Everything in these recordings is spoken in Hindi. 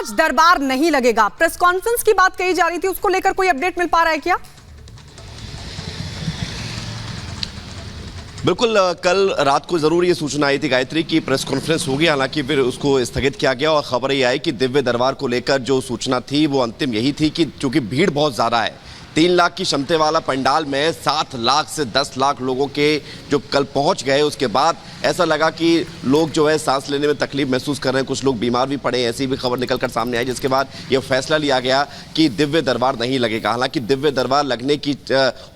आज दरबार नहीं लगेगा। प्रेस कॉन्फ्रेंस की बात कही जा रही थी, उसको लेकर कोई अपडेट मिल पा रहा है क्या? बिल्कुल, कल रात को जरूर ये सूचना आई थी गायत्री की प्रेस कॉन्फ्रेंस होगी, हालांकि फिर उसको स्थगित किया गया और खबर ये आई कि दिव्य दरबार को लेकर जो सूचना थी वो अंतिम यही थी कि चूंकि भीड़ बहुत ज्यादा है, 3 लाख की क्षमता वाला पंडाल में 7 लाख से 10 लाख लोगों के जो कल पहुंच गए, उसके बाद ऐसा लगा कि लोग जो है सांस लेने में तकलीफ महसूस कर रहे हैं, कुछ लोग बीमार भी पड़े, ऐसी भी खबर निकलकर सामने आई, जिसके बाद यह फैसला लिया गया कि दिव्य दरबार नहीं लगेगा। हालांकि दिव्य दरबार लगने की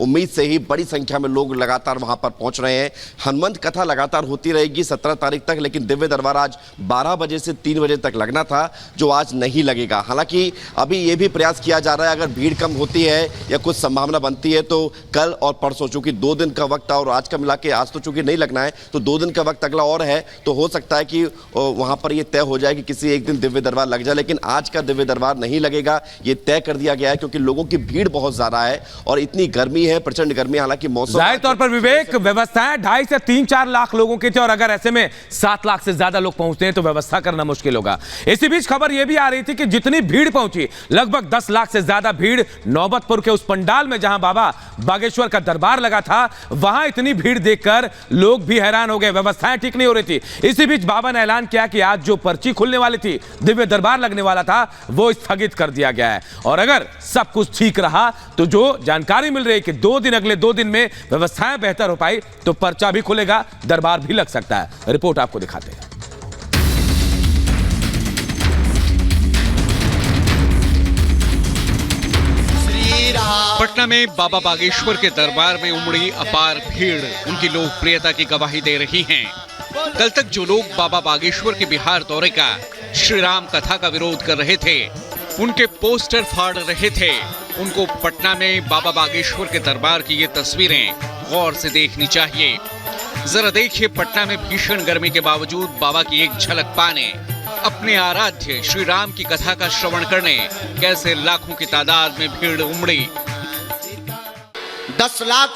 उम्मीद से ही बड़ी संख्या में लोग लगातार वहां पर पहुंच रहे हैं। हनुमंत कथा लगातार होती रहेगी 17 तारीख तक, लेकिन दिव्य दरबार आज 12 बजे से 3 बजे तक लगना था, जो आज नहीं लगेगा। हालांकि अभी ये भी प्रयास किया जा रहा है, अगर भीड़ कम होती है या कुछ संभावना बनती है तो कल और परसों, चूंकि 2 दिन का वक्त और आज का मिला के आज तो चूंकि नहीं लगना है, तो 2 दिन का वक्त अगला और है, तो हो सकता है कि वहां पर ये तय हो जाए कि किसी एक दिन दिव्य दरबार लग जाए, लेकिन आज का दिव्य दरबार नहीं लगेगा, ये तय कर दिया गया है, क्योंकि लोगों की भीड़ बहुत ज्यादा है और इतनी गर्मी है, प्रचंड गर्मी। हालांकि मौसम जाहिर तौर पर विवेक, व्यवस्थाएं 2.5 से 3-4 लाख लोगों की थी और अगर ऐसे में 7 लाख से ज्यादा लोग पहुंचते हैं तो व्यवस्था करना मुश्किल होगा। इसी बीच खबर यह भी आ रही थी कि जितनी भीड़ पहुंची, लगभग 10 लाख से ज्यादा भीड़ नौबतपुर के उस पंडाल में जहां बाबा बागेश्वर का दरबार लगा था, वहां इतनी भीड़ देखकर लोग भी हैरान हो गए, व्यवस्थाएं ठीक नहीं हो रही थी। इसी बीच बाबा ने ऐलान किया कि आज जो पर्ची खुलने वाली थी, दिव्य दरबार लगने वाला था, वो स्थगित कर दिया गया है और अगर सब कुछ ठीक रहा तो जो जानकारी मिल रही है कि अगले 2 दिन में व्यवस्थाएं बेहतर हो पाई तो पर्चा भी खुलेगा, दरबार भी लग सकता है। रिपोर्ट आपको दिखाते हैं। पटना में बाबा बागेश्वर के दरबार में उमड़ी अपार भीड़ उनकी लोकप्रियता की गवाही दे रही हैं। कल तक जो लोग बाबा बागेश्वर के बिहार दौरे का श्री राम कथा का विरोध कर रहे थे, उनके पोस्टर फाड़ रहे थे, उनको पटना में बाबा बागेश्वर के दरबार की ये तस्वीरें गौर से देखनी चाहिए। जरा देखिए, पटना में भीषण गर्मी के बावजूद बाबा की एक झलक पाने, अपने आराध्य श्री राम की कथा का श्रवण करने कैसे लाखों की तादाद में भीड़ उमड़ी। 10 लाख,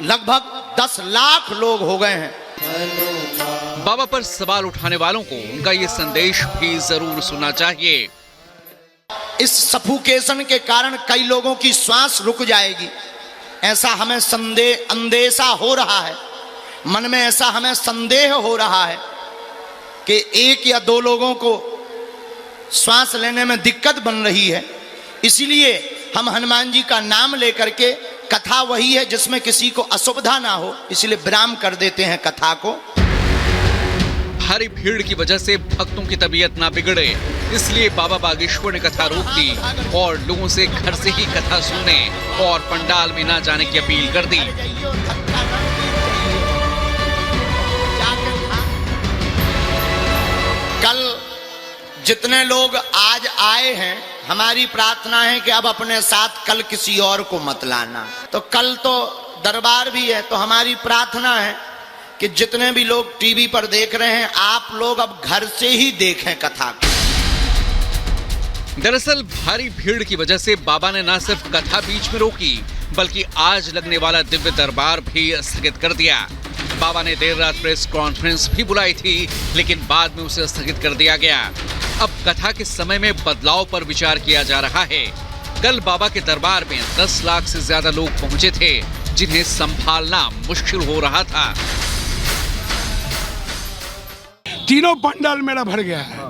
लगभग 10 लाख लोग हो गए हैं। बाबा पर सवाल उठाने वालों को उनका ये संदेश भी जरूर सुनना चाहिए। इस सफोकेशन के कारण कई लोगों की श्वास रुक जाएगी, ऐसा हमें अंदेशा हो रहा है, मन में ऐसा हमें संदेह हो रहा है कि 1 या 2 लोगों को श्वास लेने में दिक्कत बन रही है। इसीलिए हम हनुमान जी का नाम लेकर के, कथा वही है जिसमें किसी को असुविधा ना हो, इसलिए विराम कर देते हैं कथा को। भारी भीड़ की वजह से भक्तों की तबीयत ना बिगड़े, इसलिए बाबा बागेश्वर ने कथा रोक दी और लोगों से घर से ही कथा सुनने और पंडाल में ना जाने की अपील कर दी। कल जितने लोग आज आए हैं, हमारी प्रार्थना है कि अब अपने साथ कल किसी और को मत लाना। तो कल तो दरबार भी है, तो हमारी प्रार्थना है कि जितने भी लोग टीवी पर देख रहे हैं, आप लोग अब घर से ही देखें कथा को। दरअसल भारी भीड़ की वजह से बाबा ने न सिर्फ कथा बीच में रोकी, बल्कि आज लगने वाला दिव्य दरबार भी स्थगित कर दिया। बाबा ने देर रात प्रेस कॉन्फ्रेंस भी बुलाई थी, लेकिन बाद में उसे स्थगित कर दिया गया। अब कथा के समय में बदलाव पर विचार किया जा रहा है। कल बाबा के दरबार में 10 लाख से ज्यादा लोग पहुंचे थे, जिन्हें संभालना मुश्किल हो रहा था। तीनों पंडाल मेरा भर गया है,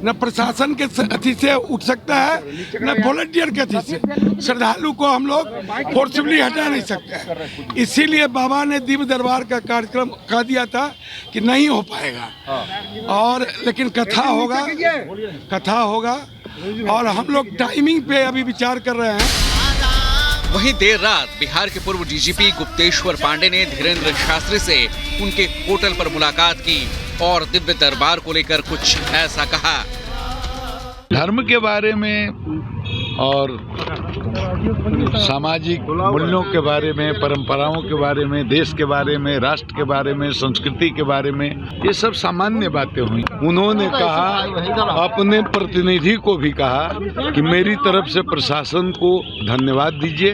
न प्रशासन के अथी से उठ सकता है, न वॉलंटियर के अथी से। श्रद्धालु को हम लोग फोर्सफुली हटा नहीं सकते, इसीलिए बाबा ने दिव्य दरबार का कार्यक्रम कह दिया था कि नहीं हो पाएगा। और लेकिन कथा होगा और हम लोग टाइमिंग पे अभी विचार कर रहे हैं। वहीं देर रात बिहार के पूर्व डीजीपी गुप्तेश्वर पांडे ने धीरेन्द्र शास्त्री से उनके होटल पर मुलाकात की और दिव्य दरबार को लेकर कुछ ऐसा कहा। धर्म के बारे में और सामाजिक मूल्यों के बारे में, परंपराओं के बारे में, देश के बारे में, राष्ट्र के बारे में, संस्कृति के बारे में, ये सब सामान्य बातें हुई। उन्होंने कहा, अपने प्रतिनिधि को भी कहा कि मेरी तरफ से प्रशासन को धन्यवाद दीजिए,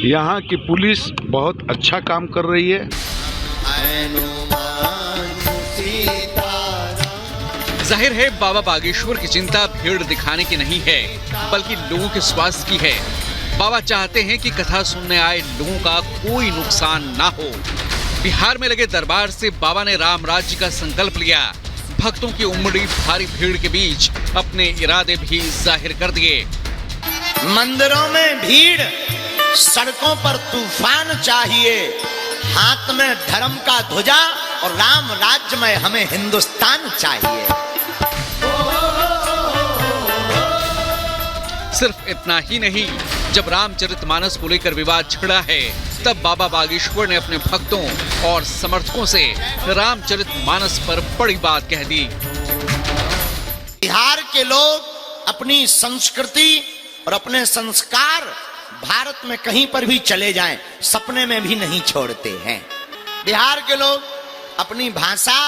यहाँ की पुलिस बहुत अच्छा काम कर रही है। जाहिर है बाबा बागेश्वर की चिंता भीड़ दिखाने की नहीं है, बल्कि लोगों के स्वास्थ्य की है। बाबा चाहते हैं कि कथा सुनने आए लोगों का कोई नुकसान ना हो। बिहार में लगे दरबार से बाबा ने राम राज्य का संकल्प लिया। भक्तों की उमड़ी भारी भीड़ के बीच अपने इरादे भी जाहिर कर दिए। मंदिरों में भीड़, सड़कों पर तूफान चाहिए, हाथ में धर्म का ध्वजा और राम राज्य में हमें हिंदुस्तान चाहिए। सिर्फ इतना ही नहीं, जब रामचरितमानस को लेकर विवाद छिड़ा है, तब बाबा बागेश्वर ने अपने भक्तों और समर्थकों से रामचरितमानस पर बड़ी बात कह दी। बिहार के लोग अपनी संस्कृति और अपने संस्कार भारत में कहीं पर भी चले जाएं, सपने में भी नहीं छोड़ते हैं। बिहार के लोग अपनी भाषा,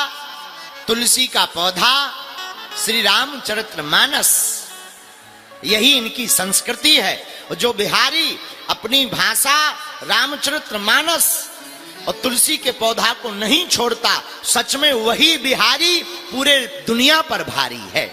तुलसी का पौधा, श्री रामचरितमानस, यही इनकी संस्कृति है। जो बिहारी अपनी भाषा, रामचरितमानस और तुलसी के पौधा को नहीं छोड़ता, सच में वही बिहारी पूरे दुनिया पर भारी है।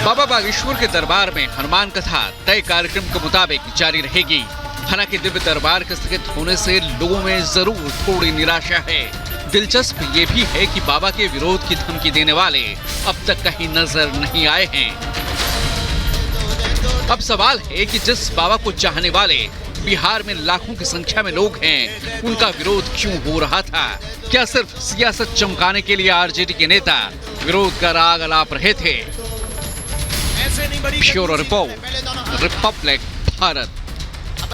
बाबा बागेश्वर के दरबार में हनुमान कथा तय कार्यक्रम के मुताबिक जारी रहेगी। हालांकि दिव्य दरबार के स्थगित होने से लोगों में जरूर थोड़ी निराशा है। दिलचस्प ये भी है कि बाबा के विरोध की धमकी देने वाले अब तक कहीं नजर नहीं आए हैं। अब सवाल है कि जिस बाबा को चाहने वाले बिहार में लाखों की संख्या में लोग हैं, उनका विरोध क्यों हो रहा था? क्या सिर्फ सियासत चमकाने के लिए आरजेडी के नेता विरोध का राग अलाप रहे थे? Bureau report, Republic Bharat.